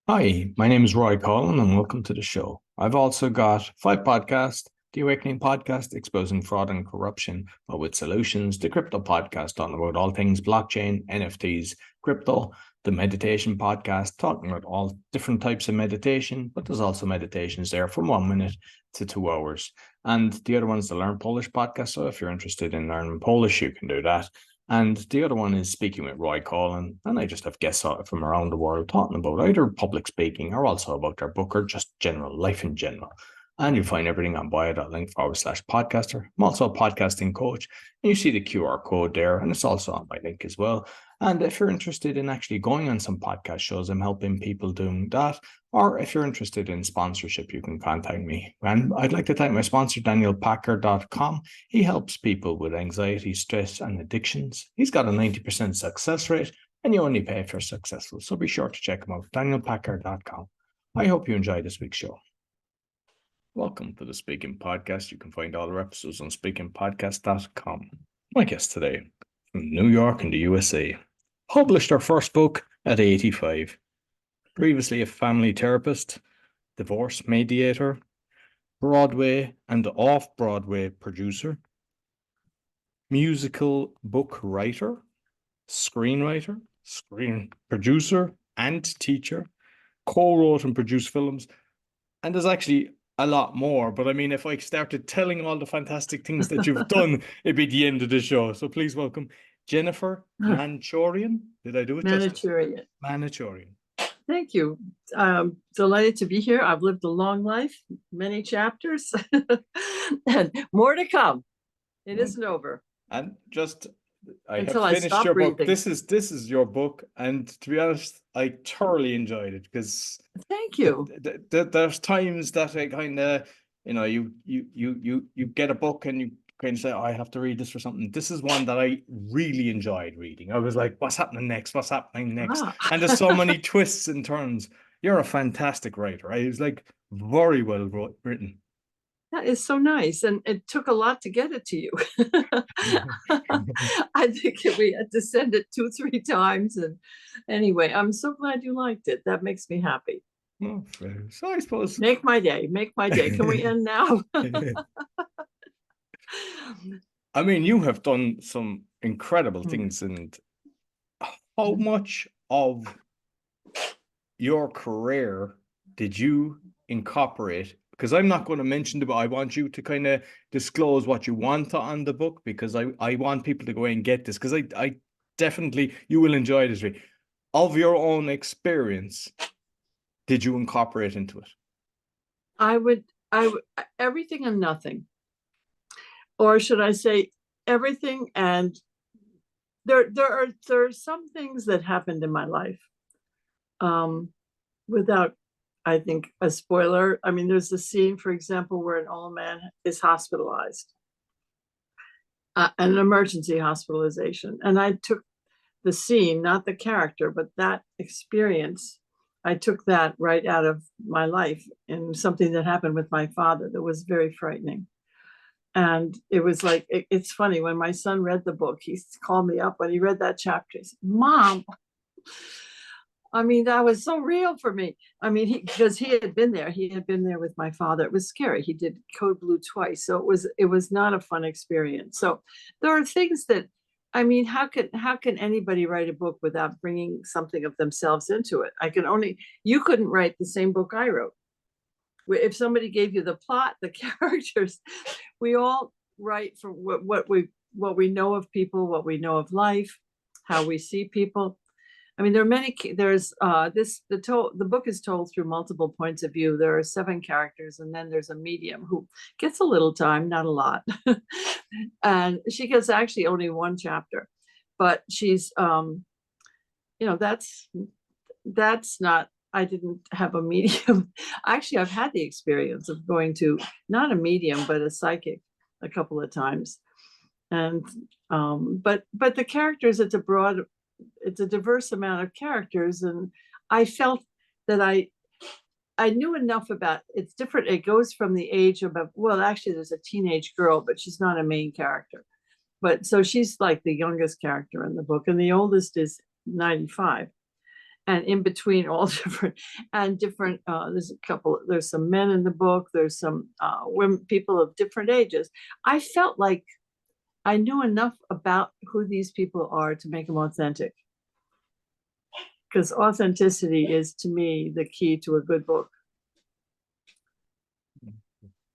Hi, my name is Roy Collin and welcome to the show. I've also got five podcasts: The Awakening Podcast, exposing fraud and corruption, but with solutions; the Crypto Podcast, on about all things blockchain, NFTs, crypto; the Meditation Podcast, talking about all different types of meditation, but there's also meditations there from 1 minute to 2 hours. And the other one's the Learn Polish Podcast. So if you're interested in learning Polish, you can do that. And the other one is Speaking with Roy Collin. And I just have guests from around the world talking about either public speaking or also about their book or just general life in general. And you'll find everything on bio.link/podcaster. I'm also a podcasting coach. And you see the QR code there, and it's also on my link as well. And if you're interested in actually going on some podcast shows, I'm helping people doing that. Or if you're interested in sponsorship, you can contact me. And I'd like to thank my sponsor, DanielPacker.com. He helps people with anxiety, stress, and addictions. He's got a 90% success rate, and you only pay if you're successful. So be sure to check him out, DanielPacker.com. I hope you enjoy this week's show. Welcome to the Speaking Podcast. You can find all our episodes on speakingpodcast.com. My guest today, from New York in the USA, published her first book at 85. Previously a family therapist, divorce mediator, Broadway and off-Broadway producer, musical book writer, screenwriter, screen producer and teacher, co-wrote and produced films, and there's actually a lot more. But I mean, if I started telling all the fantastic things that you've done, it'd be the end of the show. So please welcome Jennifer Manocherian. Did I do it justice? Manocherian. Manocherian. Thank you. Delighted to be here. I've lived a long life, many chapters, and more to come. It isn't over. And just I Until have I finished stop your book. breathing. This is your book, and to be honest, I thoroughly enjoyed it because Thank you. there's times that I kind of, you get a book and you kind of say, oh, I have to read this for something. This is one that I really enjoyed reading. I was like, what's happening next? What's happening next? And there's so many twists and turns. You're a fantastic writer. It was like very well written. That is so nice. And it took a lot to get it to you. I think we had to send it 2-3 times. And anyway, I'm so glad you liked it. That makes me happy. Oh, so I suppose. Make my day. Make my day. Can we end now? I mean, you have done some incredible things. And how much of your career did you incorporate? Because I'm not going to mention the book. I want you to kind of disclose what you want on the book, because I want people to go and get this, because I definitely, you will enjoy this read. Of your own experience, did you incorporate into it? I would everything and nothing. Or should I say everything and there are some things that happened in my life without, I think, a spoiler. I mean, there's a scene, for example, where an old man is hospitalized, an emergency hospitalization. And I took the scene, not the character, but that experience. I took that right out of my life and something that happened with my father that was very frightening. And it was like, it's funny, when my son read the book, he called me up when he read that chapter. He said, Mom, I mean, that was so real for me. I mean, because he had been there with my father. It was scary. He did Code Blue twice. So it was not a fun experience. So there are things that, I mean, how can anybody write a book without bringing something of themselves into it? You couldn't write the same book I wrote. If somebody gave you the plot, the characters, we all write from what we know of people, what we know of life, how we see people. I mean, there are many. There's the book is told through multiple points of view. There are 7 characters, and then there's a medium who gets a little time, not a lot, and she gets actually only 1 chapter, but she's, that's not. I didn't have a medium. Actually, I've had the experience of going to not a medium, but a psychic a couple of times. And but the characters, it's a diverse amount of characters. And I felt that I knew enough about it's different. It goes from the age of, well, actually there's a teenage girl, but she's not a main character. But so she's like the youngest character in the book, and the oldest is 95. and in between all different, there's some there's some men in the book, there's some women, people of different ages. I felt like I knew enough about who these people are to make them authentic, because authenticity is, to me, the key to a good book.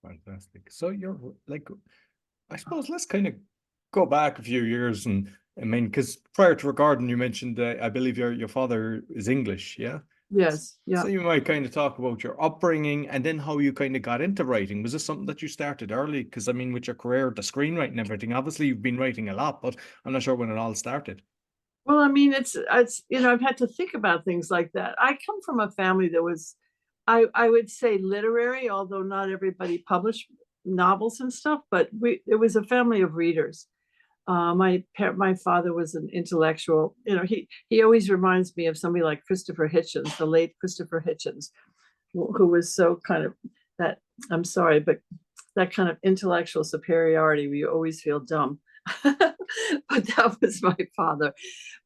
Fantastic. So you're like, I suppose let's kind of go back a few years, and I mean, because prior to recording, you mentioned I believe your father is English, yeah? Yes, yeah. So you might kind of talk about your upbringing and then how you kind of got into writing. Was this something that you started early? Because I mean, with your career, the screenwriting and everything, obviously you've been writing a lot, but I'm not sure when it all started. Well, I mean, it's I've had to think about things like that. I come from a family that was, I would say, literary, although not everybody published novels and stuff, but it was a family of readers. My father was an intellectual. He always reminds me of somebody like Christopher Hitchens, the late Christopher Hitchens, who was so kind of that. I'm sorry, but that kind of intellectual superiority where you always feel dumb. But that was my father.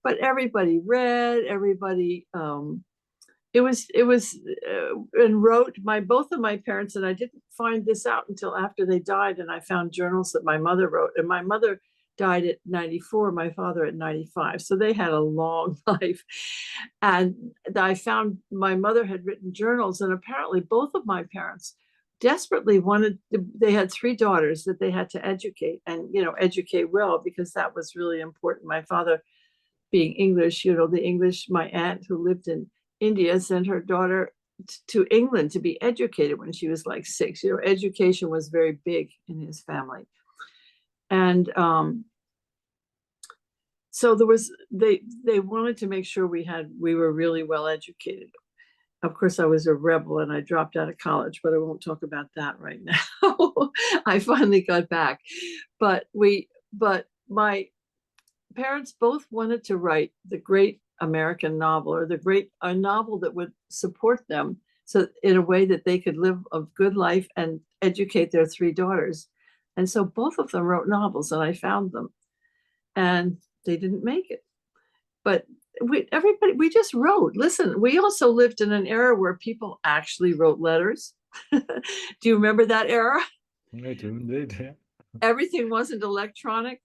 But everybody read. Everybody. And wrote. Both of my parents, and I didn't find this out until after they died, and I found journals that my mother wrote, and my mother died at 94, my father at 95. So they had a long life. And I found my mother had written journals, and apparently both of my parents desperately they had 3 daughters that they had to educate, and, educate well, because that was really important. My father, being English, my aunt who lived in India sent her daughter to England to be educated when she was like 6. Education was very big in his family. And so they wanted to make sure we were really well educated. Of course, I was a rebel and I dropped out of college, but I won't talk about that right now. I finally got back, but my parents both wanted to write the great American novel, or a novel that would support them, so in a way that they could live a good life and educate their 3 daughters. And so both of them wrote novels, and I found them, and they didn't make it. But we just wrote. Listen, we also lived in an era where people actually wrote letters. Do you remember that era? I do indeed, yeah. Everything wasn't electronic.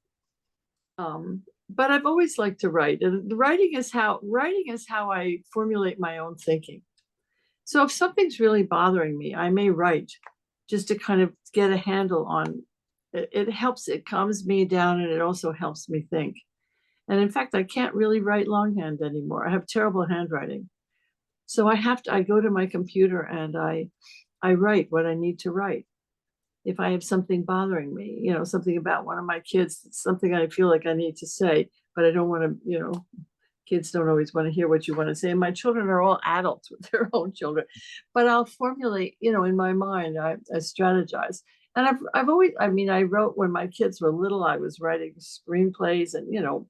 But I've always liked to write, and writing is how I formulate my own thinking. So if something's really bothering me, I may write, just to kind of get a handle on it. It helps, it calms me down, and it also helps me think. And in fact, I can't really write longhand anymore. I have terrible handwriting. So I go to my computer and I write what I need to write. If I have something bothering me, something about one of my kids, something I feel like I need to say, but I don't want to, kids don't always want to hear what you want to say. And my children are all adults with their own children, but I'll formulate, in my mind, I strategize. And I've always, I wrote when my kids were little. I was writing screenplays, and,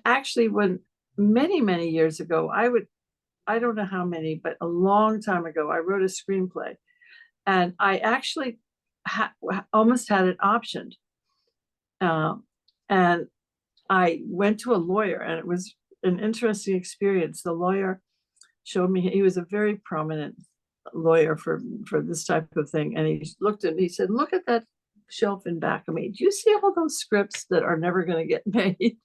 actually, when many years ago, I don't know how many, but a long time ago, I wrote a screenplay, and I actually almost had it optioned. And I went to a lawyer, and it was an interesting experience. The lawyer showed me, he was a very prominent lawyer for this type of thing. And he looked at me, he said, "Look at that shelf in back of me. Do you see all those scripts that are never going to get made?"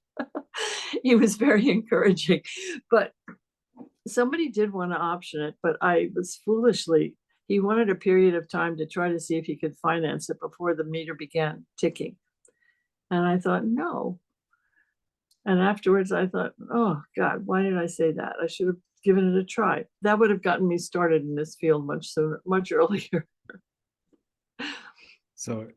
He was very encouraging, but somebody did want to option it, but I was he wanted a period of time to try to see if he could finance it before the meter began ticking. And I thought, no. And afterwards I thought, oh God, why did I say that? I should have given it a try. That would have gotten me started in this field much sooner, much earlier. So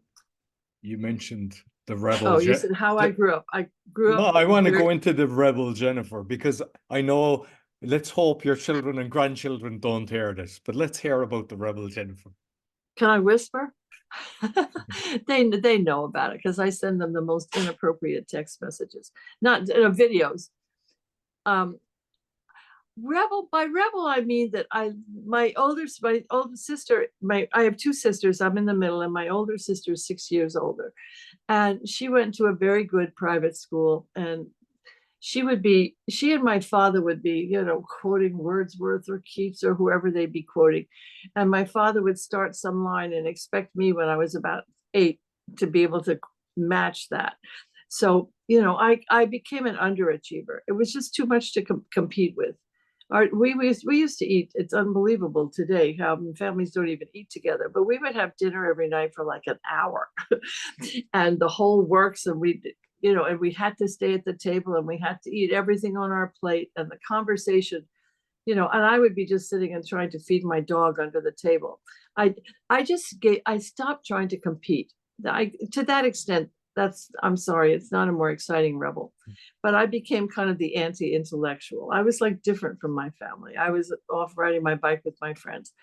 you mentioned the Rebel. Oh, you said how I grew up. I grew up. No, I want to go into the Rebel Jennifer, because I know, let's hope your children and grandchildren don't hear this, but let's hear about the Rebel Jennifer. Can I whisper? They know about it, because I send them the most inappropriate text messages, not videos. Rebel, by rebel, I mean that my older sister, I have 2 sisters. I'm in the middle, and my older sister is 6 years older, and she went to a very good private school, and she and my father would be, quoting Wordsworth or Keats or whoever they'd be quoting. And my father would start some line and expect me when I was about 8 to be able to match that. So, I became an underachiever. It was just too much to compete with. We used to eat. It's unbelievable today how families don't even eat together, but we would have dinner every night for like an hour and the whole works. And and we had to stay at the table and we had to eat everything on our plate and the conversation, and I would be just sitting and trying to feed my dog under the table. I stopped trying to compete. To that extent, I'm sorry, it's not a more exciting Rebel, but I became kind of the anti-intellectual. I was like different from my family. I was off riding my bike with my friends.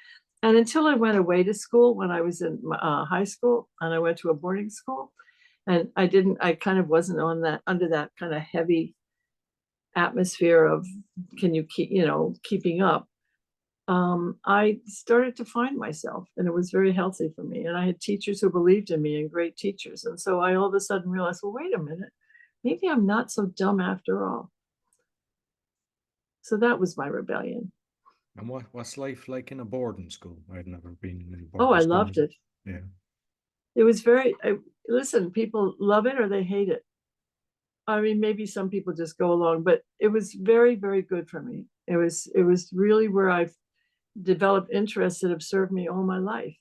And until I went away to school when I was in high school, and I went to a boarding school, and I kind of wasn't under that kind of heavy atmosphere of, can you keeping up. I started to find myself, and it was very healthy for me. And I had teachers who believed in me, and great teachers. And so I all of a sudden realized, well, wait a minute, maybe I'm not so dumb after all. So that was my rebellion. And what's life like in a boarding school? I'd never been in a boarding school. Oh, I school. loved it. Yeah. It was listen, people love it or they hate it. I mean, maybe some people just go along, but it was very, very good for me. It was really where I've developed interests that have served me all my life.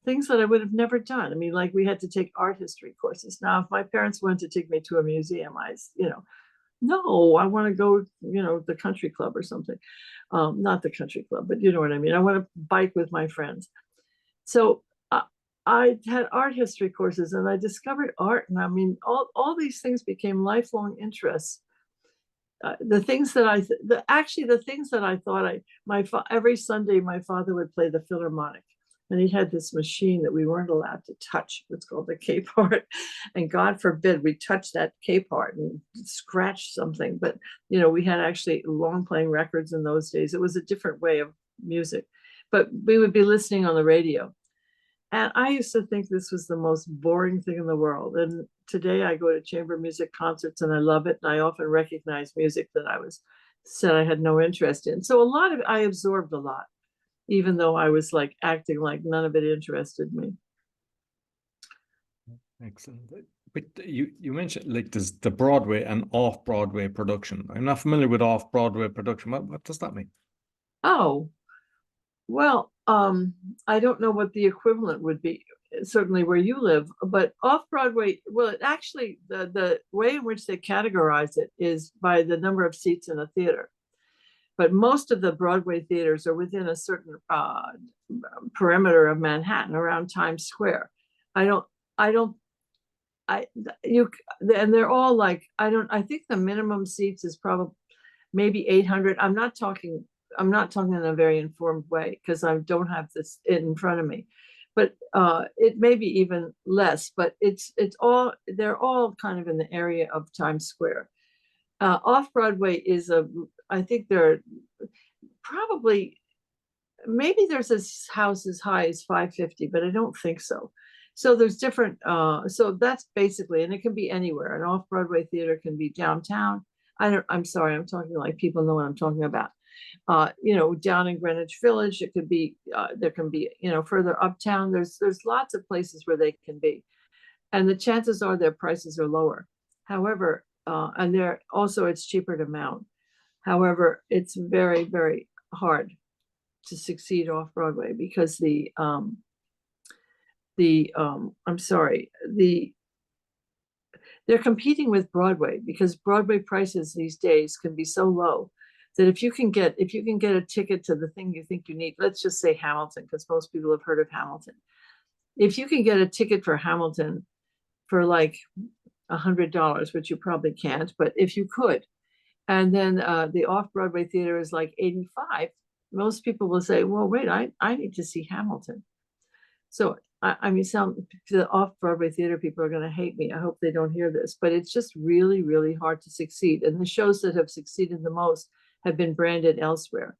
Things that I would have never done. I mean, like we had to take art history courses. Now, if my parents wanted to take me to a museum, no, I want to go, the country club or something. Not the country club, but you know what I mean. I want to bike with my friends. So I had art history courses and I discovered art. And I mean, all these things became lifelong interests. The things that I thought every Sunday, my father would play the Philharmonic. And he had this machine that we weren't allowed to touch. It's called the K part. And God forbid we touch that K part and scratch something. But, we had actually long playing records in those days. It was a different way of music. But we would be listening on the radio. And I used to think this was the most boring thing in the world. And today I go to chamber music concerts and I love it. And I often recognize music that said I had no interest in. So I absorbed a lot, even though I was like acting like none of it interested me. Excellent. But you mentioned like there's the Broadway and off-Broadway production. I'm not familiar with off-Broadway production. What does that mean? Oh, well, I don't know what the equivalent would be, certainly where you live, but off-Broadway, well, it actually, the way in which they categorize it is by the number of seats in a theater. But most of the Broadway theaters are within a certain perimeter of Manhattan, around Times Square. And they're all like, I think the minimum seats is probably maybe 800. I'm not talking in a very informed way because I don't have this in front of me, but it may be even less, but they're all kind of in the area of Times Square. Off-Broadway I think there are probably, maybe there's a house as high as 550, but I don't think so. So there's different, so that's basically, and it can be anywhere. An off-Broadway theater can be downtown. I'm sorry, I'm talking like people know what I'm talking about. Down in Greenwich Village, it could be, there can be, further uptown. There's lots of places where they can be. And the chances are their prices are lower. However, and it's cheaper to mount. However, it's very, very hard to succeed off-Broadway because they're competing with Broadway because Broadway prices these days can be so low that if you can get a ticket to the thing you think you need, let's just say Hamilton, because most people have heard of Hamilton. If you can get a ticket for Hamilton for like $100, which you probably can't, but if you could, and then the off-Broadway theater is like $85, most people will say, well, wait, I need to see Hamilton. So I mean, the off-Broadway theater people are going to hate me. I hope they don't hear this, but it's just really, really hard to succeed. And the shows that have succeeded the most have been branded elsewhere.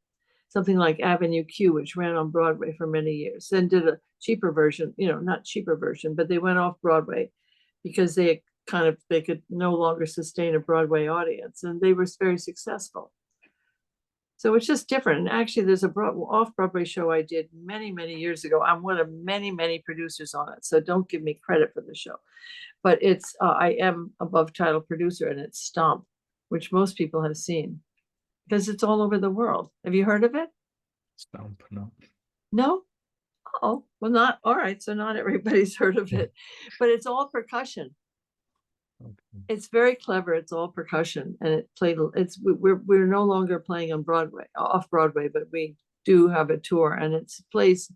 Something like Avenue Q, which ran on Broadway for many years, then did a cheaper version, not cheaper version, but they went off Broadway because they they could no longer sustain a Broadway audience, and they were very successful. So it's just different. And actually, there's a off-Broadway show I did many, many years ago. I'm one of many, many producers on it, so don't give me credit for the show. But it's I am above title producer, and it's Stomp, which most people have seen because it's all over the world. Have you heard of it? Stomp, no. No? Oh, well, not all right. So not everybody's heard of it, but it's all percussion. Okay. It's very clever. It's all percussion, and we're no longer playing on Broadway, off Broadway, but we do have a tour, and it's plays.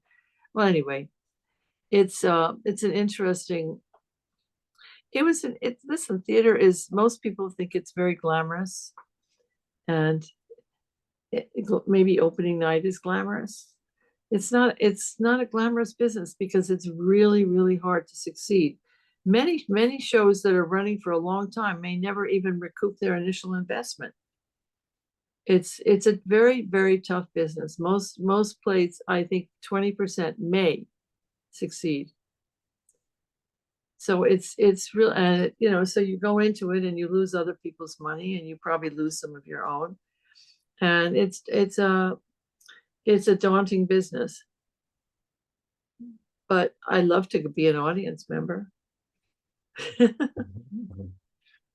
Well, anyway, it's an interesting. Listen, theater is, most people think it's very glamorous, and maybe opening night is glamorous. It's not a glamorous business because it's really, really hard to succeed. Many shows that are running for a long time may never even recoup their initial investment. It's a very, very tough business. Most plays, I think 20% may succeed. So it's real, and so you go into it and you lose other people's money, and you probably lose some of your own. And it's a daunting business. But I love to be an audience member.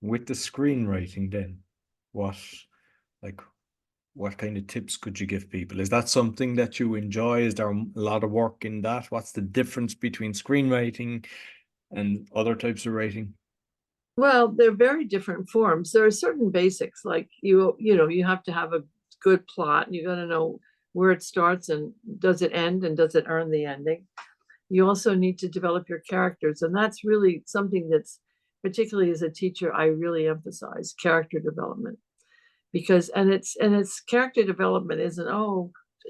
With the screenwriting then, what kind of tips could you give people? Is that something that you enjoy? Is there a lot of work in that? What's the difference between screenwriting and other types of writing? Well, they're very different forms. There are certain basics, like you have to have a good plot, and you got to know where it starts and does it end and does it earn the ending. You also need to develop your characters, and that's really something that's, particularly as a teacher, I really emphasize character development, because it's character development isn't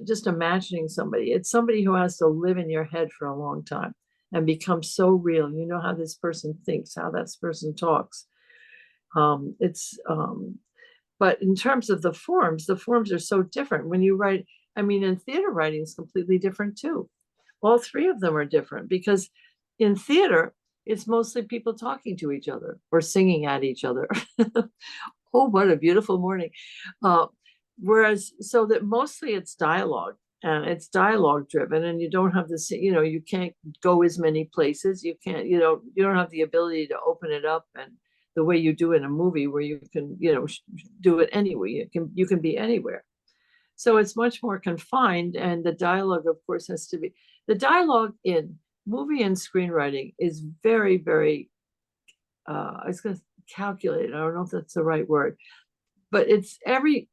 just imagining somebody. It's somebody who has to live in your head for a long time and become so real. You know how this person thinks, how that person talks. But in terms of the forms are so different. When you write, and theater writing is completely different too. All three of them are different, because in theater, it's mostly people talking to each other or singing at each other. Oh, what a beautiful morning. Whereas, so that mostly it's dialogue, and it's dialogue driven, and you don't have this, you can't go as many places. You can't, you don't have the ability to open it up, and the way you do in a movie where you can, do it anywhere. You can be anywhere. So it's much more confined, and the dialogue, of course, the dialogue in movie and screenwriting is very, very, I was going to calculate. I don't know if that's the right word, but it's every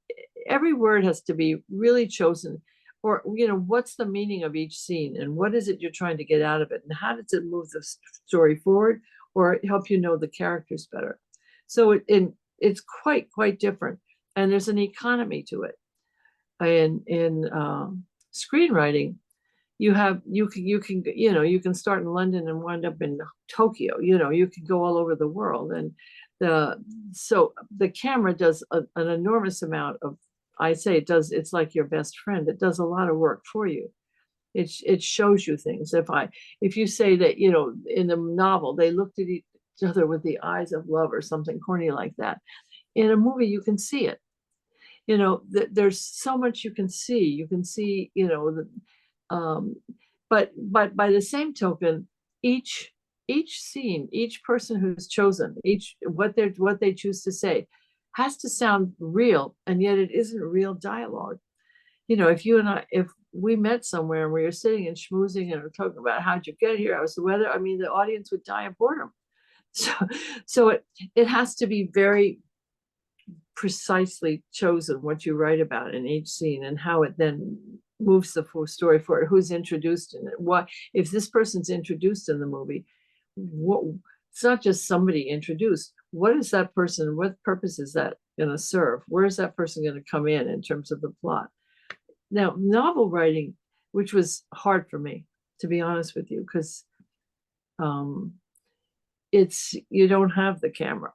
word has to be really chosen, or, what's the meaning of each scene, and what is it you're trying to get out of it, and how does it move the story forward or help the characters better. So it's quite different, and there's an economy to it. In screenwriting, you can start in London and wind up in Tokyo. You can go all over the world, and so the camera does an enormous amount of, it's like your best friend. It does a lot of work for you. It shows you things. If you say that, in the novel they looked at each other with the eyes of love or something corny like that, in a movie you can see it. There's so much you can see. But by the same token, each scene, each person who's chosen, what they choose to say has to sound real, and yet it isn't real dialogue. If we met somewhere and we were sitting and schmoozing and we're talking about how'd you get here, how's the weather, the audience would die of boredom. So it has to be very precisely chosen what you write about in each scene, and how it then moves the full story forward. Who's introduced in it? What if this person's introduced in the movie? It's not just somebody introduced. What is that person? What purpose is that going to serve? Where is that person going to come in terms of the plot? Now, novel writing, which was hard for me, to be honest with you, because you don't have the camera.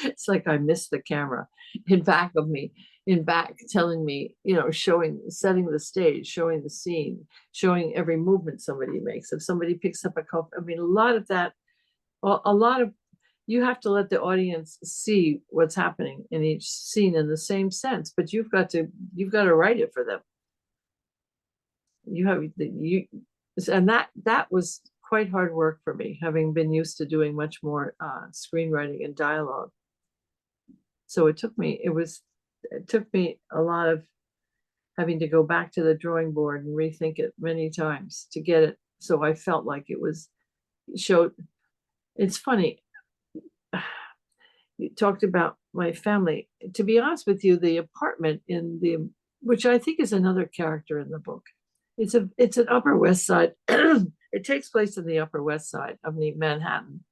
It's like I miss the camera in back telling me, setting the stage, showing the scene, showing every movement somebody makes. If somebody picks up a cup, a lot of that, a lot of, you have to let the audience see what's happening in each scene in the same sense, but you've got to write it for them. And that was quite hard work for me, having been used to doing much more screenwriting and dialogue. So it took me a lot of having to go back to the drawing board and rethink it many times to get it so I felt like it was showed. It's funny. You talked about my family. To be honest with you, the apartment which I think is another character in the book, it's an Upper West Side. It takes place in the Upper West Side of Manhattan.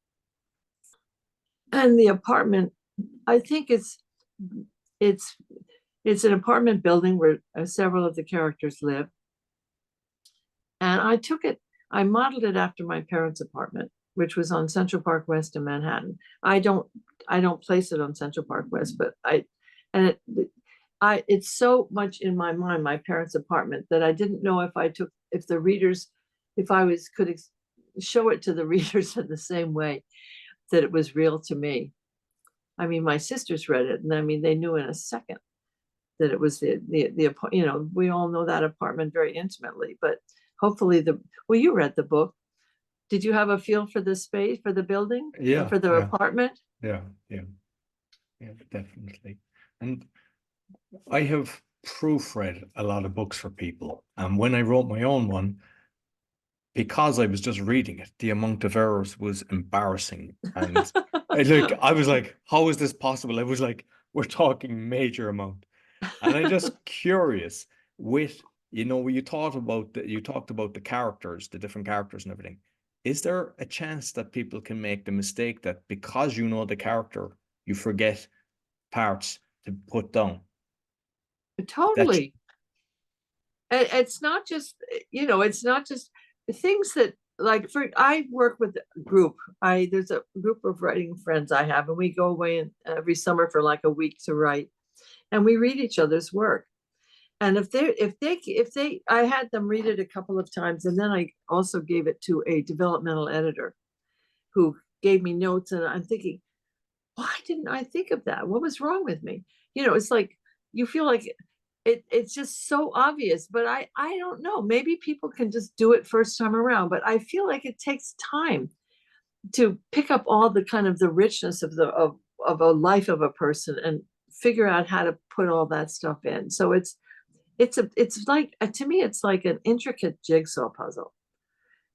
And the apartment, I think it's an apartment building where several of the characters live. And I modeled it after my parents' apartment, which was on Central Park West in Manhattan. I don't place it on Central Park West, but it's so much in my mind, my parents' apartment, that I didn't know if I could show it to the readers in the same way that it was real to me. I mean, my sisters read it, and I mean, they knew in a second that it was we all know that apartment very intimately, but hopefully you read the book. Did you have a feel for the space, for the building? Yeah. For the apartment? Yeah, definitely. And I have proofread a lot of books for people. And when I wrote my own one, because I was just reading it, the amount of errors was embarrassing. And I was like, how is this possible? I was like, we're talking major amount. And I'm just curious with, when you talked about the characters, the different characters and everything. Is there a chance that people can make the mistake that because you know the character, you forget parts to put down? Totally. It's not just, it's not just things that, like, I work with a group. There's a group of writing friends I have, and we go away every summer for like a week to write, and we read each other's work. And I had them read it a couple of times, and then I also gave it to a developmental editor who gave me notes, and I'm thinking, why didn't I think of that? What was wrong with me? It's like you feel like it's just so obvious, but I don't know. Maybe people can just do it first time around, but I feel like it takes time to pick up all the kind of the richness of a life of a person and figure out how to put all that stuff in. So it's like, to me, it's like an intricate jigsaw puzzle.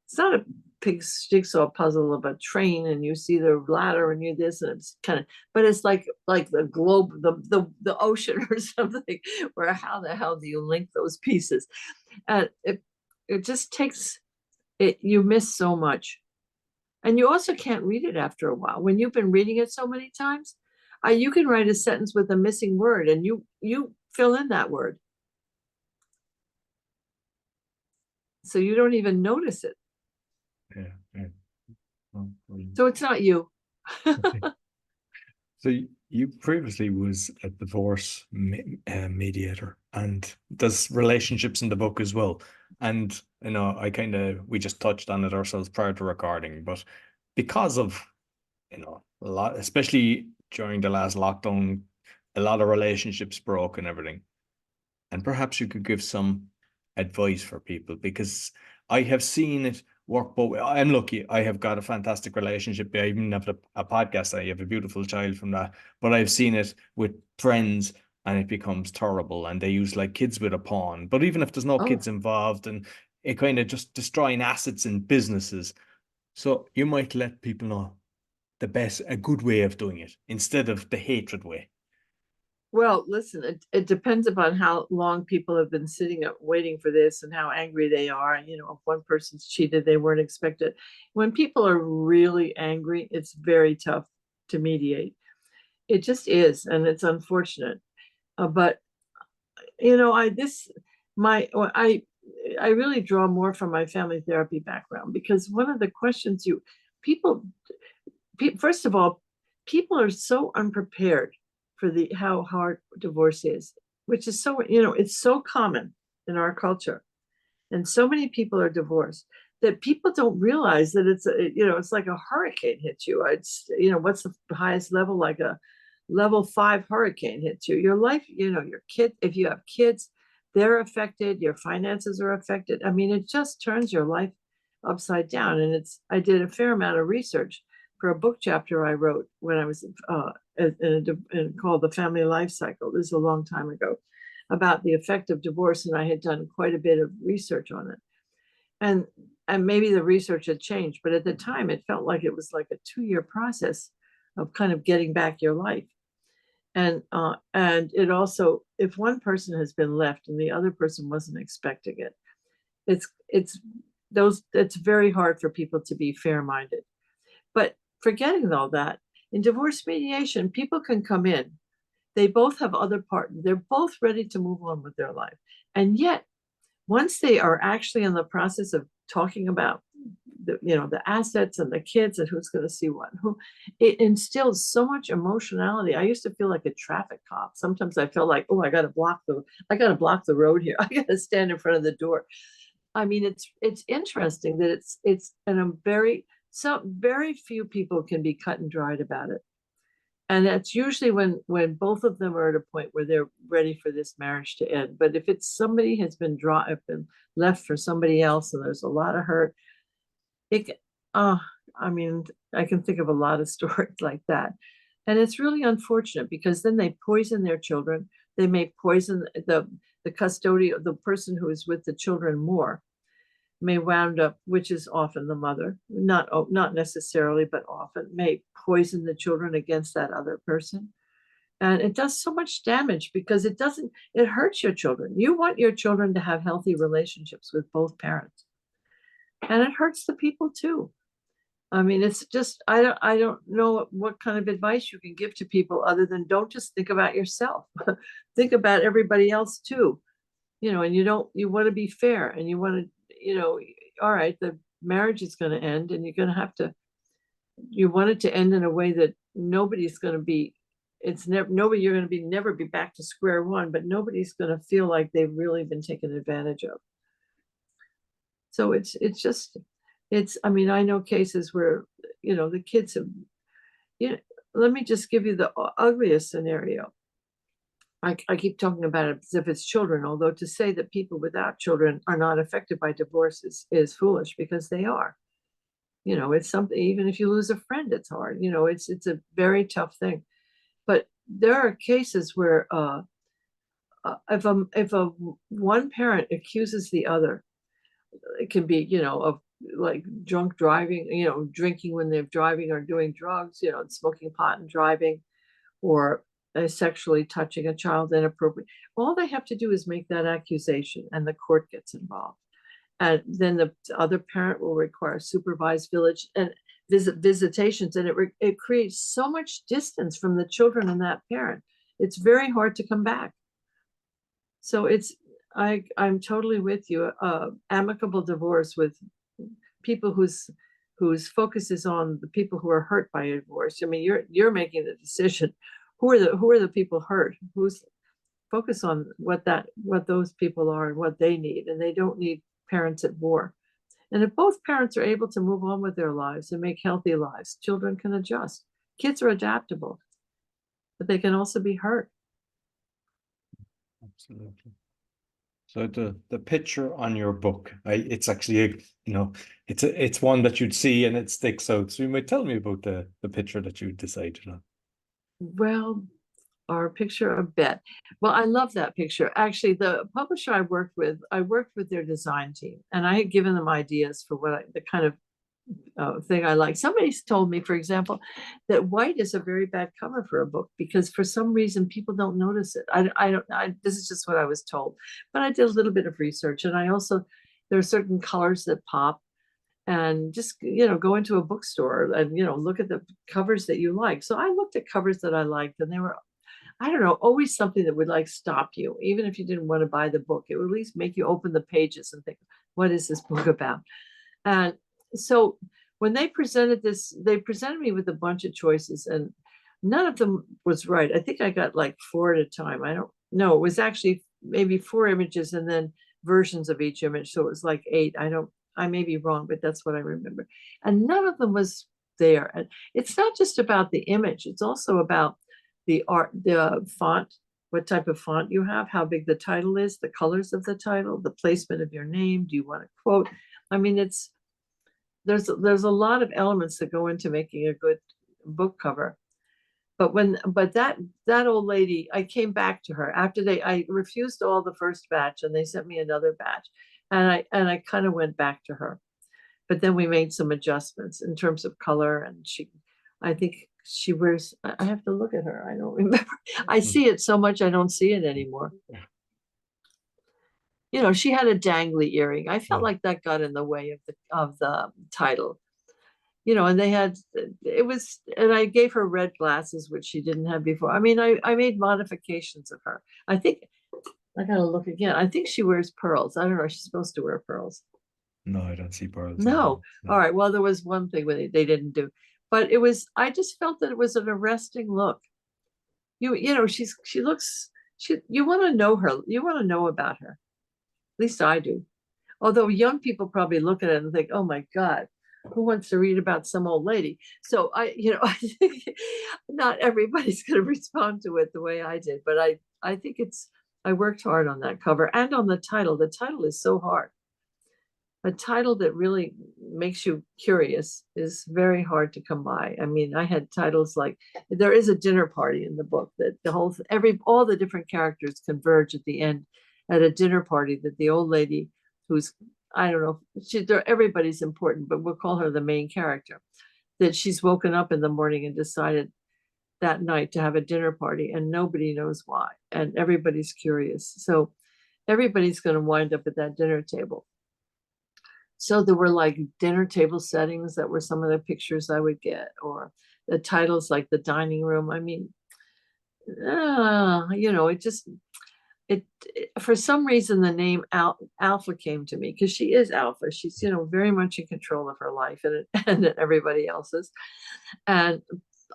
It's not a big jigsaw puzzle of a train and you see the ladder and you this, and it's kind of, but it's like the globe, the ocean or something, where how the hell do you link those pieces? And it just takes it, you miss so much. And you also can't read it after a while. When you've been reading it so many times, you can write a sentence with a missing word and you fill in that word. So you don't even notice it. Yeah. Oh, so it's not you. So you previously was a divorce mediator, and there's relationships in the book as well. And we just touched on it ourselves prior to recording, but because of a lot, especially during the last lockdown, a lot of relationships broke and everything. And perhaps you could give some advice for people, because I have seen it work both ways. I'm lucky. I have got a fantastic relationship. I even have a podcast. I have a beautiful child from that. But I've seen it with friends and it becomes terrible. And they use like kids with a pawn. But even if there's no kids involved, and it kind of just destroying assets and businesses. So you might let people know a good way of doing it instead of the hatred way. Well, listen, it depends upon how long people have been sitting up waiting for this and how angry they are. If one person's cheated, they weren't expected. When people are really angry, it's very tough to mediate. It just is, and it's unfortunate. But I really draw more from my family therapy background, because one of the questions first of all, people are so unprepared for how hard divorce is, which is so, it's so common in our culture. And so many people are divorced that people don't realize that it's like a hurricane hits you. It's, what's the highest level? Like a level 5 hurricane hits you. Your life, your kid, if you have kids, they're affected, your finances are affected. I mean, it just turns your life upside down. And I did a fair amount of research for a book chapter I wrote when I was called The Family Life Cycle. This is a long time ago, about the effect of divorce. And I had done quite a bit of research on it. And maybe the research had changed, but at the time it felt like it was like a 2-year process of kind of getting back your life. And it also, if one person has been left and the other person wasn't expecting it, it's very hard for people to be fair-minded. But forgetting all that, in divorce mediation, people can come in. They both have other partners. They're both ready to move on with their life. And yet, once they are actually in the process of talking about the assets and the kids and who's going to see what, it instills so much emotionality. I used to feel like a traffic cop. Sometimes I felt like, oh, I got to block the road here. I got to stand in front of the door. I mean, it's interesting that very few people can be cut and dried about it. And that's usually when both of them are at a point where they're ready for this marriage to end. But if it's somebody has been left for somebody else and there's a lot of hurt, I mean, I can think of a lot of stories like that. And it's really unfortunate because then they poison their children. They may poison the custodian, the person who is with the children more, may wound up, which is often the mother, not necessarily, but often may poison the children against that other person. And it does so much damage because it hurts your children. You want your children to have healthy relationships with both parents. And it hurts the people too. I mean, it's just, I don't know what kind of advice you can give to people other than don't just think about yourself. Think about everybody else too. And you want to be fair and you want to, all right, the marriage is going to end and you want it to end in a way that nobody's going to be, you're going to never be back to square one, but nobody's going to feel like they've really been taken advantage of. So I mean, I know cases where, the kids have, let me just give you the ugliest scenario. I keep talking about it as if it's children, although to say that people without children are not affected by divorce is foolish because they are. It's something, even if you lose a friend, it's hard. It's a very tough thing. But there are cases where if one parent accuses the other, it can be, of like drunk driving, drinking when they're driving or doing drugs, smoking pot and driving, or sexually touching a child inappropriate. All they have to do is make that accusation and the court gets involved. And then the other parent will require supervised village and visitations. And it creates so much distance from the children and that parent. It's very hard to come back. So I'm totally with you. Amicable divorce with people whose focus is on the people who are hurt by a divorce. I mean, you're making the decision. Who are the people hurt? Who's focus on what those people are and what they need, and they don't need parents at war. And if both parents are able to move on with their lives and make healthy lives, children can adjust. Kids are adaptable, but they can also be hurt. Absolutely. So the picture on your book, it's actually it's one that you'd see and it sticks out. So you might tell me about the picture that you decided on. Well, our picture of Bet. Well, I love that picture. Actually, the publisher I worked with their design team, and I had given them ideas for the kind of thing I like. Somebody's told me, for example, that white is a very bad cover for a book because for some reason people don't notice it. This is just what I was told, but I did a little bit of research, and there are certain colors that pop. And just, go into a bookstore and, look at the covers that you like. So I looked at covers that I liked, and they were, I don't know, always something that would stop you. Even if you didn't want to buy the book, it would at least make you open the pages and think, what is this book about? And so when they presented me with a bunch of choices, and none of them was right. I think I got 4 at a time. I don't know. It was actually maybe 4 images and then versions of each image. So it was 8. I may be wrong, but that's what I remember. And none of them was there. And it's not just about the image, it's also about the art, the font, what type of font you have, how big the title is, the colors of the title, the placement of your name. Do you want to quote? I mean, there's a lot of elements that go into making a good book cover. But that old lady, I came back to her after I refused all the first batch, and they sent me another batch, and I kind of went back to her. But then we made some adjustments in terms of color, and I think she wears, I have to look at her. I don't remember. I see it so much I don't see it anymore. You know, she had a dangly earring. I felt like that got in the way of the title. You know, and and I gave her red glasses, which she didn't have before. I mean, I made modifications of her. I think I gotta look again. I think she wears pearls. I don't know. She's supposed to wear pearls. No, I don't see pearls. No. All right. Well, there was one thing they didn't do, but I just felt that it was an arresting look. You know, you want to know her. You want to know about her. At least I do. Although young people probably look at it and think, oh my God, who wants to read about some old lady? So I think not everybody's going to respond to it the way I did, but I think I worked hard on that cover and on the title. The title is so hard. A title that really makes you curious is very hard to come by. I mean, I had titles like, there is a dinner party in the book that all the different characters converge at the end at a dinner party that the old lady who's, I don't know, everybody's important, but we'll call her the main character, that she's woken up in the morning and decided that night to have a dinner party, and nobody knows why, and everybody's curious. So everybody's going to wind up at that dinner table. So there were like dinner table settings that were some of the pictures I would get, or the titles like the dining room. I mean, you know, it for some reason the name Alpha came to me, because she is Alpha. She's, you know, very much in control of her life and everybody else's, and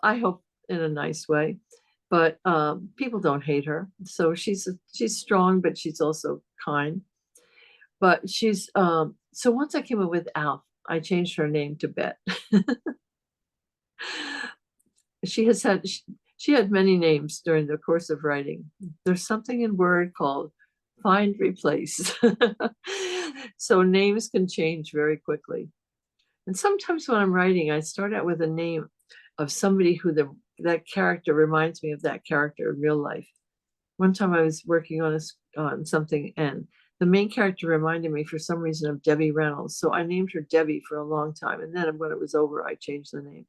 I hope in a nice way. But people don't hate her, so she's strong, but she's also kind. But she's so once I came up with Alf, I changed her name to Bet. She had many names during the course of writing. There's something in Word called find replace. So names can change very quickly. And sometimes when I'm writing, I start out with a name of somebody who that character reminds me of that character in real life. One time I was working on something, and the main character reminded me for some reason of Debbie Reynolds. So I named her Debbie for a long time. And then when it was over, I changed the name.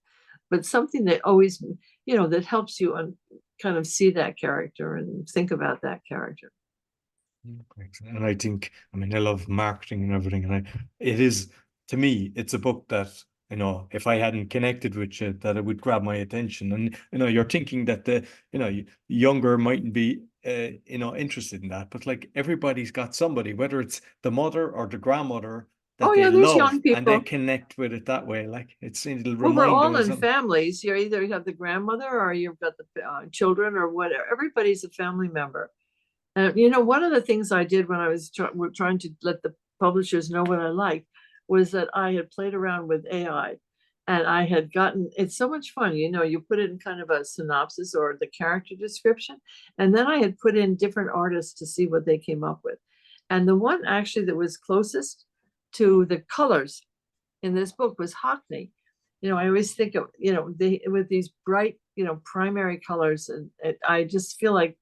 But something that always, you know, that helps you kind of see that character and think about that character. And I think, I mean, I love marketing and everything. And it is, to me, it's a book that, you know, if I hadn't connected with you, that it would grab my attention. And, you know, you're thinking that younger mightn't be, you know, interested in that, but like everybody's got somebody, whether it's the mother or the grandmother, that they there's love young people, and they connect with it that way. Like it'll remind we're all them in families. You either have the grandmother or you've got the children or whatever. Everybody's a family member. You know, one of the things I did when I was trying to let the publishers know what I liked was that I had played around with AI, and I had gotten, it's so much fun. You know, you put in kind of a synopsis or the character description, and then I had put in different artists to see what they came up with. And the one actually that was closest to the colors in this book was Hockney. You know, I always think of, you know, with these bright, you know, primary colors, and I just feel like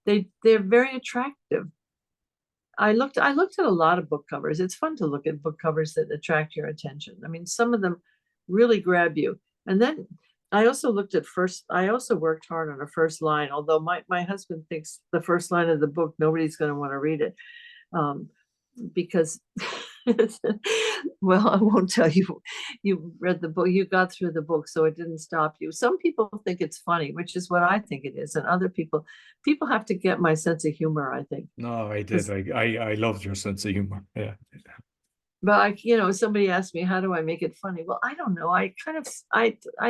they're very attractive. I looked at a lot of book covers. It's fun to look at book covers that attract your attention. I mean, some of them really grab you. And then I also worked hard on a first line, although my husband thinks the first line of the book, nobody's going to want to read it. Because well, I won't tell you, you read the book, you got through the book, so it didn't stop you. Some people think it's funny, which is what I think it is, and other people have to get my sense of humor, I think. No, I did. I loved your sense of humor. Yeah. But you know, somebody asked me, how do I make it funny? Well, I don't know. I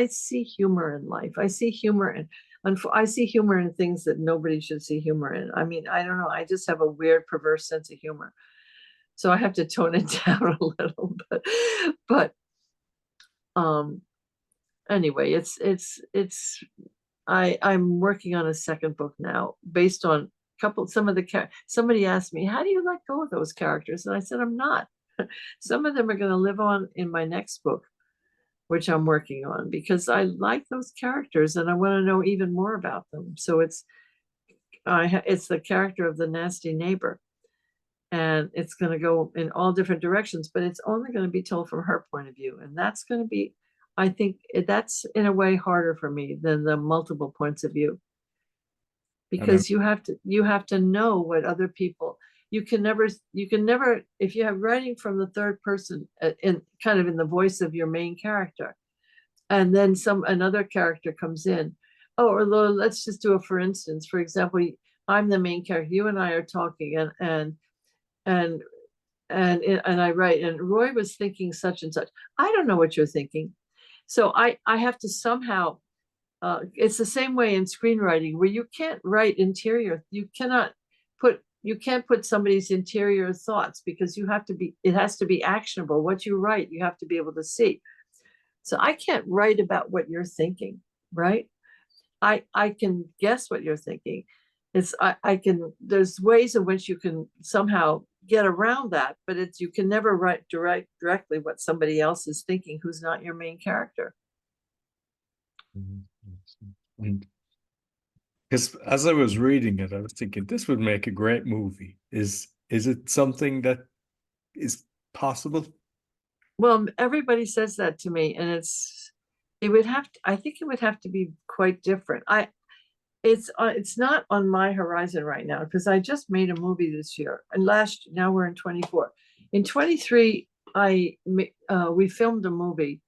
see humor in life. I see humor in things that nobody should see humor in. I mean, I don't know. I just have a weird, perverse sense of humor. So I have to tone it down a little, but anyway, I'm working on a second book now based on somebody asked me, how do you let go of those characters? And I said, I'm not. Some of them are going to live on in my next book, which I'm working on, because I like those characters and I want to know even more about them. So it's the character of the nasty neighbor, and it's going to go in all different directions, but it's only going to be told from her point of view. And that's going to be, I think that's in a way harder for me than the multiple points of view, because you have to know what other people, you can never, if you have writing from the third person in kind of in the voice of your main character, and then another character comes in. Oh, or let's just do for instance, for example, I'm the main character, you and I are talking, and I write, and Roy was thinking such and such. I don't know what you're thinking. So I have to somehow, it's the same way in screenwriting, where you can't write interior. You can't put somebody's interior thoughts, because it has to be actionable. What you write, you have to be able to see. So I can't write about what you're thinking, right? I can guess what you're thinking. There's ways in which you can somehow get around that, but you can never write directly what somebody else is thinking who's not your main character. Because as I was reading it, I was thinking this would make a great movie. Is it something that is possible? Well, everybody says that to me, and I think it would have to be quite different. It's not on my horizon right now, because I just made a movie this year, and now we're in 24. In 23, we filmed a movie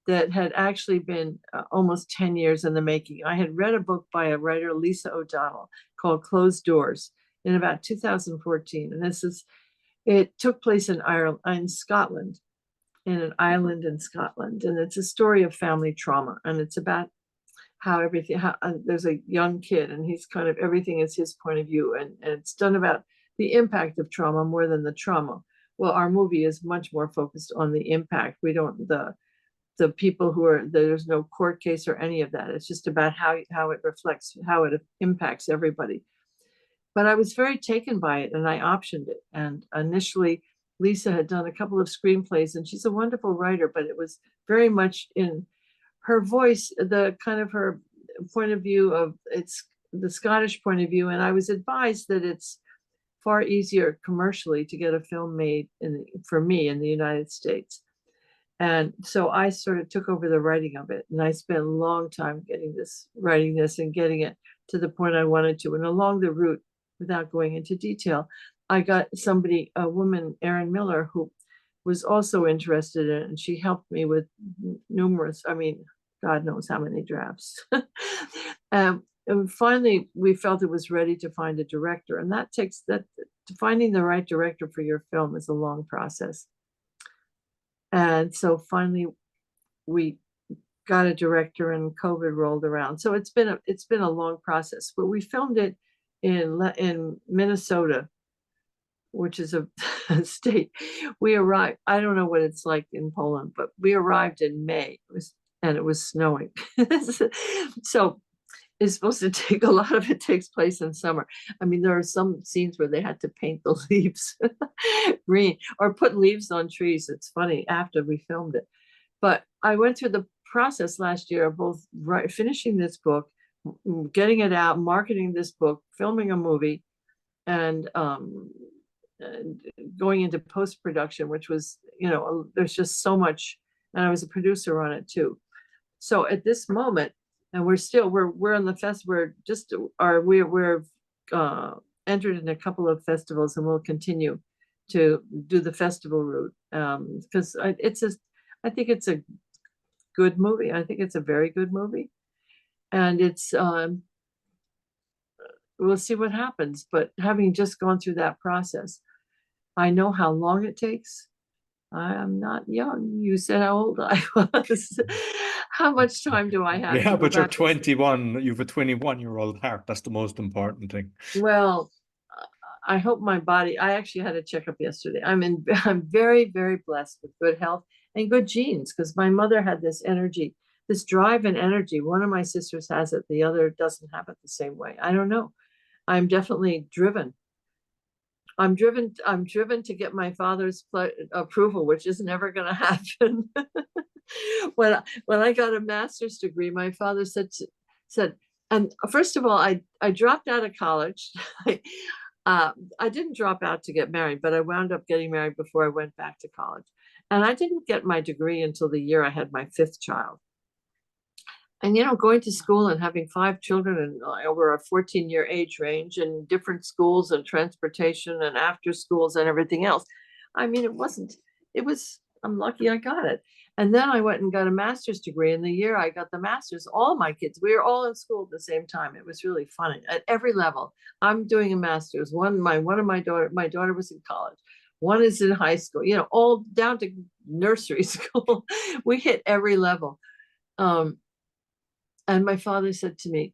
that had actually been almost 10 years in the making. I had read a book by a writer, Lisa O'Donnell, called Closed Doors, in about 2014, and it took place in Scotland, in an island in Scotland, and it's a story of family trauma, and it's about how there's a young kid, and he's kind of, everything is his point of view, and it's done about the impact of trauma more than the trauma. Well, our movie is much more focused on the impact. We don't, the people there's no court case or any of that. It's just about how it reflects, how it impacts everybody. But I was very taken by it, and I optioned it. And initially, Lisa had done a couple of screenplays, and she's a wonderful writer, but it was very much in her voice, the kind of her point of view of it's the Scottish point of view. And I was advised that it's far easier commercially to get a film made for me in the United States. And so I sort of took over the writing of it, and I spent a long time writing this and getting it to the point I wanted to. And along the route, without going into detail, I got a woman, Erin Miller, who was also interested in it, and she helped me with numerous, God knows how many drafts. And finally, we felt it was ready to find a director, and finding the right director for your film is a long process. And so finally, we got a director, and COVID rolled around. So it's been a long process, but we filmed it in Minnesota, which is a state. We arrived, I don't know what it's like in Poland, but we arrived in May, and it was snowing. So it's supposed to take, a lot of it takes place in summer. There are some scenes where they had to paint the leaves green or put leaves on trees. It's funny, after we filmed it. But I went through the process last year of both finishing this book, getting it out, marketing this book, filming a movie, and going into post-production, which was, there's just so much, and I was a producer on it too. So at this moment, and we're on the fest, we're entered in a couple of festivals, and we'll continue to do the festival route, because I think it's a good movie. I think it's a very good movie, and we'll see what happens. But having just gone through that process, I know how long it takes. I am not young. You said how old I was. How much time do I have? Yeah, but you're 21. You have a 21-year-old heart. That's the most important thing. Well, I hope my body, I actually had a checkup yesterday. I'm very, very blessed with good health and good genes, because my mother had this energy, this drive and energy. One of my sisters has it, the other doesn't have it the same way. I don't know. I'm definitely driven. I'm driven to get my father's approval, which is never going to happen. When I got a master's degree, my father said, and first of all, I dropped out of college. I didn't drop out to get married, but I wound up getting married before I went back to college. And I didn't get my degree until the year I had my 5th child. And, going to school and having 5 children and over a 14-year age range and different schools and transportation and after schools and everything else. I mean, I'm lucky I got it. And then I went and got a master's degree. And the year I got the master's, all my kids, we were all in school at the same time. It was really fun at every level. I'm doing a master's. My daughter was in college. One is in high school, all down to nursery school. We hit every level. And my father said to me,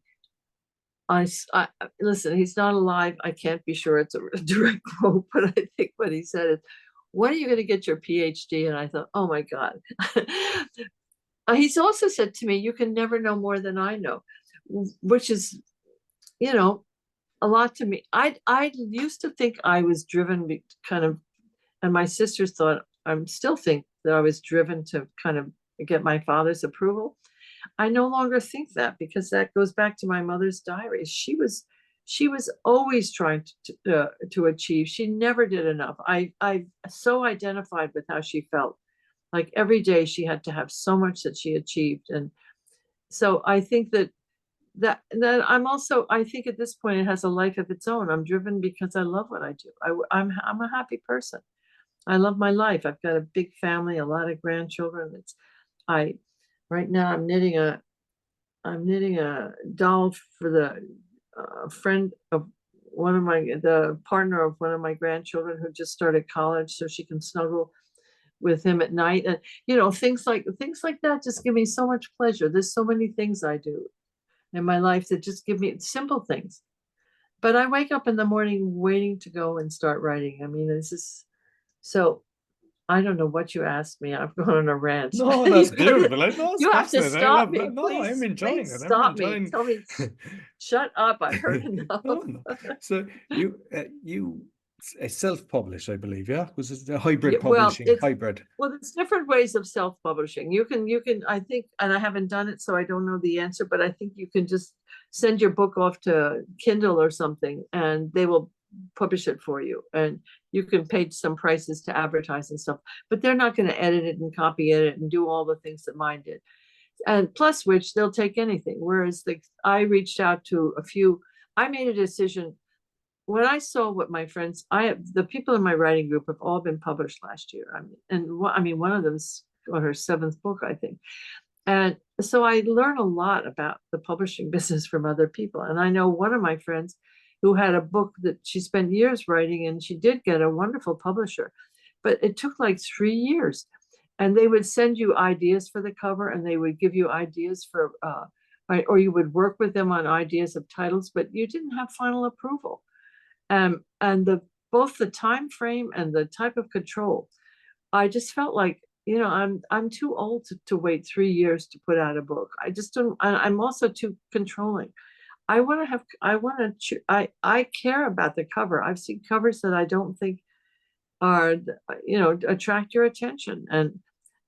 listen, he's not alive. I can't be sure it's a direct quote, but I think what he said is, when are you going to get your PhD? And I thought, oh my God. He's also said to me, you can never know more than I know, which is, a lot to me. I used to think I was driven kind of, and my sisters thought, I still think that I was driven to kind of get my father's approval. I no longer think that, because that goes back to my mother's diaries. She was always trying to achieve. She never did enough. I so identified with how she felt. Like every day she had to have so much that she achieved. And so I think that I think at this point it has a life of its own. I'm driven because I love what I do. I'm a happy person. I love my life. I've got a big family, a lot of grandchildren. Right now I'm knitting a doll for the friend of the partner of one of my grandchildren who just started college, so she can snuggle with him at night. And things like that just give me so much pleasure. There's so many things I do in my life that just give me simple things. But I wake up in the morning waiting to go and start writing. I mean, this is so. I don't know what you asked me. I've gone on a rant. No, that's beautiful. No, it's You have to fascinating. stop me. No, Please, I'm enjoying please it. stop me. Tell me, shut up. I've heard enough. No. So you self-publish, I believe, yeah? Was it a hybrid publishing? Hybrid. Well, there's different ways of self-publishing. You can, I think, and I haven't done it, so I don't know the answer, but I think you can just send your book off to Kindle or something, and they will publish it for you. And you can pay some prices to advertise and stuff, but they're not going to edit it and copy edit and do all the things that mine did. And plus which they'll take anything. Whereas I reached out to a few. I made a decision when I saw what my friends, the people in my writing group have all been published last year. One of them's on her 7th book, I think. And so I learned a lot about the publishing business from other people. And I know one of my friends who had a book that she spent years writing, and she did get a wonderful publisher, but it took like 3 years. And they would send you ideas for the cover, and they would give you ideas for, or you would work with them on ideas of titles, but you didn't have final approval. And both the time frame and the type of control, I just felt like, I'm too old to wait 3 years to put out a book. I just don't. I'm also too controlling. I care about the cover. I've seen covers that I don't think are, attract your attention. And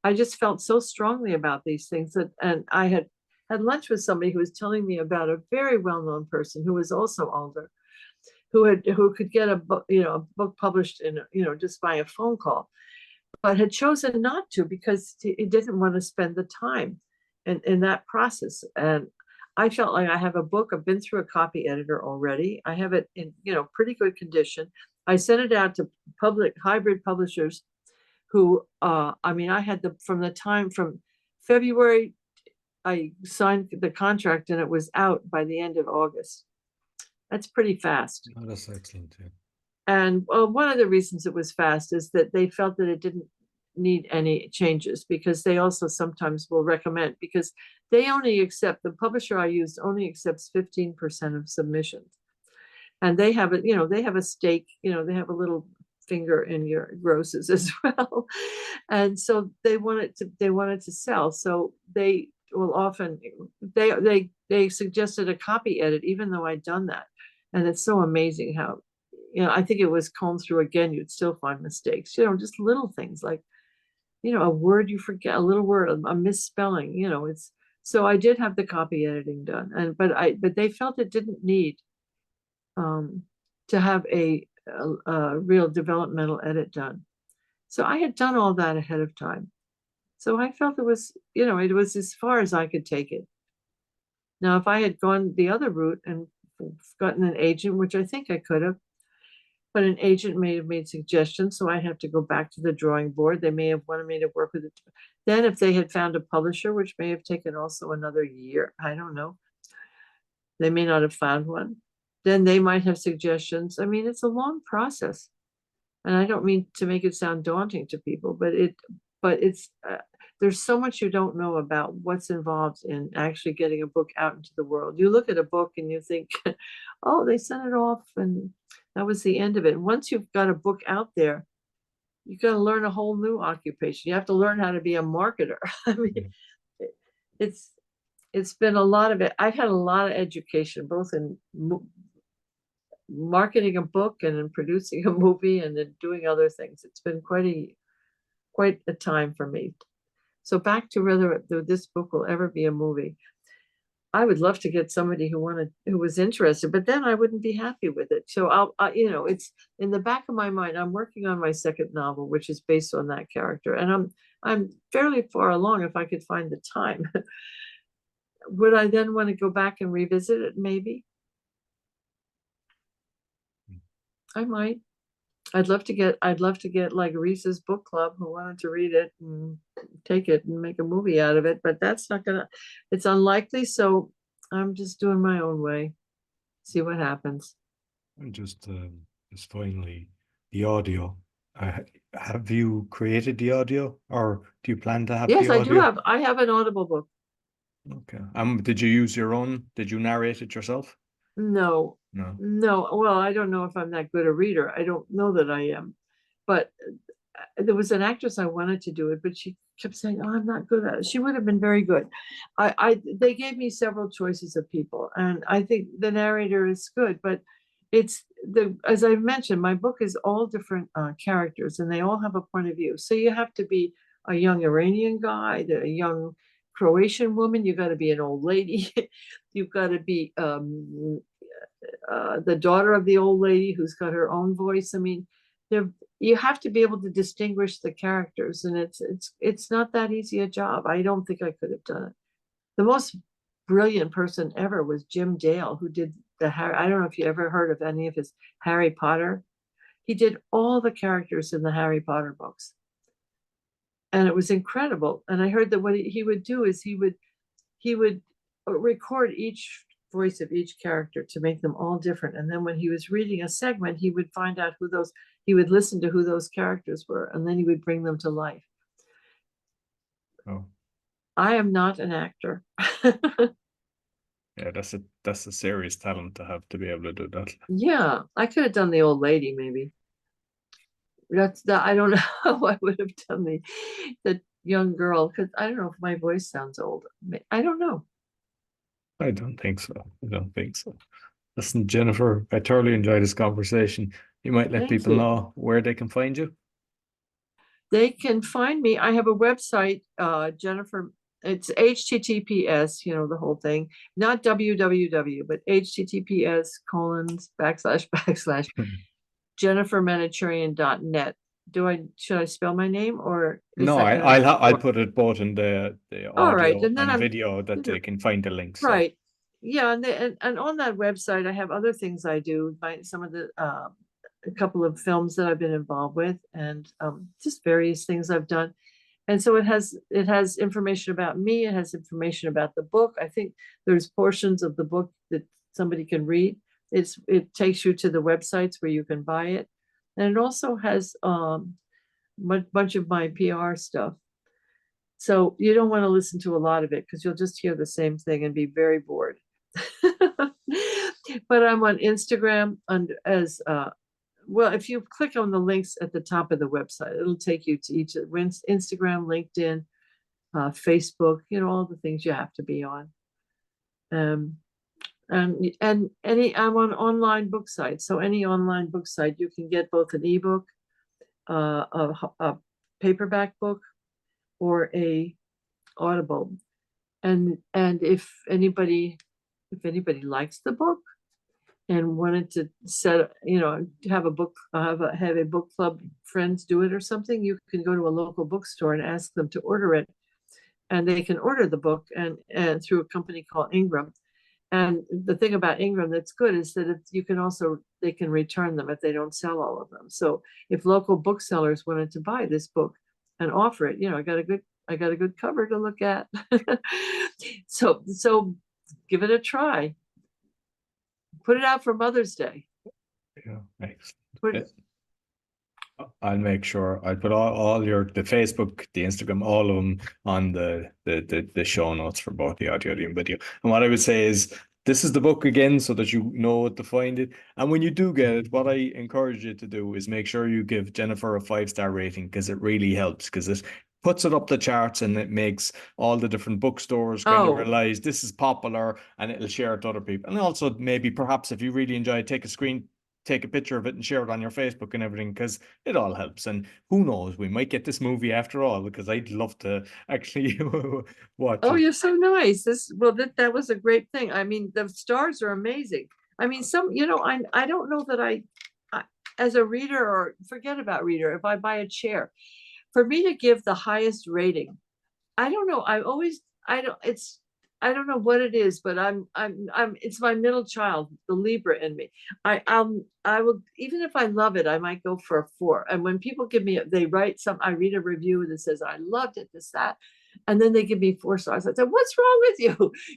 I just felt so strongly about these things and I had lunch with somebody who was telling me about a very well-known person who was also older, who could get a book published in, just by a phone call, but had chosen not to because he didn't want to spend the time in that process. And I felt like I have a book. I've been through a copy editor already. I have it in, pretty good condition. I sent it out to hybrid publishers who, I had from February, I signed the contract and it was out by the end of August. That's pretty fast. Oh, that's excellent too. And one of the reasons it was fast is that they felt that it didn't need any changes, because they also sometimes will recommend, because the publisher I used only accepts 15% of submissions. and they have a, they have a stake, they have a little finger in your grosses as well. And so they wanted to sell. So they will often, they suggested a copy edit, even though I'd done that. And it's so amazing how, I think it was combed through again, you'd still find mistakes, just little things like, a word you forget, a little word, a misspelling, it's, so I did have the copy editing done. But they felt it didn't need to have a real developmental edit done. So I had done all that ahead of time. So I felt it was, it was as far as I could take it. Now, if I had gone the other route and gotten an agent, which I think I could have, but an agent may have made suggestions, so I have to go back to the drawing board. They may have wanted me to work with it. Then if they had found a publisher, which may have taken also another year, I don't know. They may not have found one. Then they might have suggestions. I mean, it's a long process. And I don't mean to make it sound daunting to people, but it's there's so much you don't know about what's involved in actually getting a book out into the world. You look at a book and you think, oh, they sent it off and that was the end of it. Once you've got a book out there, you've got to learn a whole new occupation. You have to learn how to be a marketer. I mean, it's been a lot of it. I've had a lot of education, both in marketing a book and in producing a movie and in doing other things. It's been quite a time for me. So back to whether this book will ever be a movie. I would love to get somebody who was interested, but then I wouldn't be happy with it. So it's in the back of my mind. I'm working on my second novel, which is based on that character, and I'm fairly far along if I could find the time. Would I then want to go back and revisit it? Maybe. I might. I'd love to get like Reese's book club who wanted to read it and take it and make a movie out of it, but that's not gonna, it's unlikely. So I'm just doing my own way, see what happens. And just finally, the audio. Have you created the audio, or do you plan to have Yes, the I audio? do have. I have an Audible book. Okay. Did you use your own? Did you narrate it yourself? No. No. Well, I don't know if I'm that good a reader. I don't know that I am, but there was an actress I wanted to do it, but she kept saying, "Oh, I'm not good at it." She would have been very good. They gave me several choices of people, and I think the narrator is good, but as I mentioned, my book is all different characters, and they all have a point of view. So you have to be a young Iranian guy, a young Croatian woman. You got to be an old lady. You've got to be the daughter of the old lady who's got her own voice. I mean, you have to be able to distinguish the characters, and it's not that easy a job. I don't think I could have done it. The most brilliant person ever was Jim Dale, who did the Harry. I don't know if you ever heard of any of his Harry Potter. He did all the characters in the Harry Potter books, and it was incredible. And I heard that what he would do is he would record each voice of each character to make them all different. And then when he was reading a segment, he would find out he would listen to who those characters were, and then he would bring them to life. Oh. I am not an actor. Yeah, that's a serious talent to have to be able to do that. Yeah, I could have done the old lady, maybe. I don't know how I would have done the young girl, because I don't know if my voice sounds old. I don't know. I don't think so. Listen, Jennifer, I thoroughly enjoyed this conversation. You might let people know where they can find you. They can find me. I have a website, Jennifer. It's HTTPS, the whole thing, not www, but HTTPS:// Jennifer.mins.net. Should I spell my name, or no? I'll put it both in the audio and video that they can find the links. Right. Yeah, and on that website I have other things I do, some of the a couple of films that I've been involved with, and just various things I've done. And so it has information about me. It has information about the book. I think there's portions of the book that somebody can read. It takes you to the websites where you can buy it, and it also has a bunch of my PR stuff. So you don't want to listen to a lot of it, because you'll just hear the same thing and be very bored. But I'm on Instagram as well. If you click on the links at the top of the website, it'll take you to each of Instagram, LinkedIn, Facebook, all the things you have to be on. And I'm on online book sites. So any online book site, you can get both an ebook, a paperback book, or a Audible. And if anybody likes the book and wanted to have a book club, friends do it or something, you can go to a local bookstore and ask them to order it, and they can order the book and through a company called Ingram. And the thing about Ingram that's good is that they can return them if they don't sell all of them. So if local booksellers wanted to buy this book and offer it, I got a good cover to look at. So give it a try. Put it out for Mother's Day. Yeah, thanks. I'll make sure I put all the Facebook, the Instagram, all of them on the show notes for both the audio and video. And what I would say is, this is the book again, so that you know what to find it. And when you do get it, what I encourage you to do is make sure you give Jennifer a 5-star rating, because it really helps, because it puts it up the charts and it makes all the different bookstores kind of realize this is popular, and it'll share it to other people. And also maybe perhaps if you really enjoy it, take a picture of it and share it on your Facebook and everything, because it all helps. And who knows, we might get this movie after all, because I'd love to actually watch it. You're so nice. That was a great thing. I mean, the stars are amazing. I mean, I don't know that I as a reader, or forget about reader, if I buy a chair, for me to give the highest rating, I don't know. I don't know what it is, but it's my middle child, the Libra in me. I will, even if I love it, I might go for a 4. And when people I read a review that says, I loved it, this, that, and then they give me 4 stars. I said, what's wrong with you?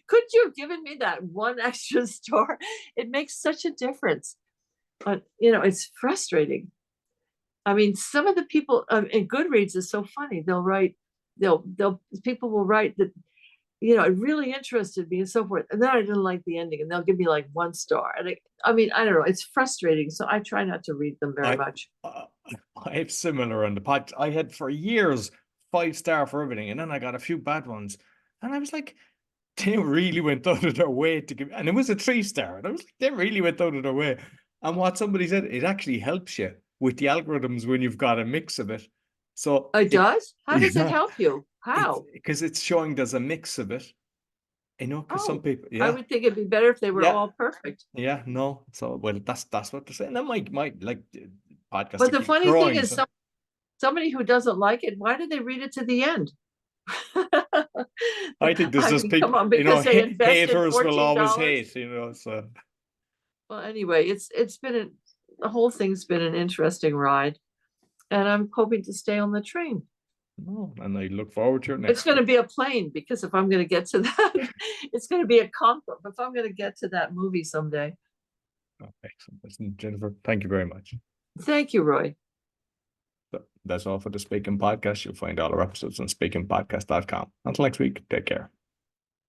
Could you have given me that 1 extra star? It makes such a difference. But, it's frustrating. I mean, some of the people in Goodreads is so funny. People will write that, it really interested me and so forth. And then I didn't like the ending, and they'll give me like 1 star. And I don't know, it's frustrating. So I try not to read them very much. I have similar on the pod. I had for years 5-star for everything. And then I got a few bad ones. And I was like, they really went out of their way to give, and it was a 3-star. And I was like, they really went out of their way. And what somebody said, it actually helps you with the algorithms when you've got a mix of it. So it does? How does it help you? How? Because it's showing there's a mix of it. Because some people, I would think it'd be better if they were all perfect. Yeah, no. So, well, that's what they're saying. That might like podcast. But the funny thing is, somebody who doesn't like it, why did they read it to the end? I think there's just people, haters will always hate, so. Well, anyway, the whole thing's been an interesting ride, and I'm hoping to stay on the train. Oh, and I look forward to it next. It's going to be a plane, because if I'm going to get to that, it's going to be a Concorde. If I'm going to get to that movie someday. Oh, excellent. Listen, Jennifer, thank you very much. Thank you, Roy. So that's all for the Speaking Podcast. You'll find all our episodes on speakingpodcast.com. Until next week, take care.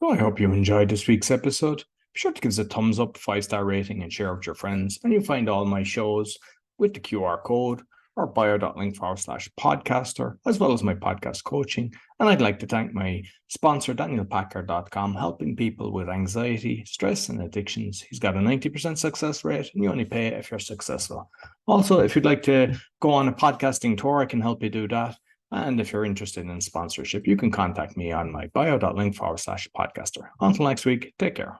Well, I hope you enjoyed this week's episode. Be sure to give us a thumbs up, 5-star rating, and share with your friends. And you'll find all my shows with the QR code or bio.link/podcaster, as well as my podcast coaching. And I'd like to thank my sponsor, DanielPacker.com, helping people with anxiety, stress, and addictions. He's got a 90% success rate, and you only pay if you're successful. Also, if you'd like to go on a podcasting tour, I can help you do that. And if you're interested in sponsorship, you can contact me on my bio.link/podcaster. Until next week, take care.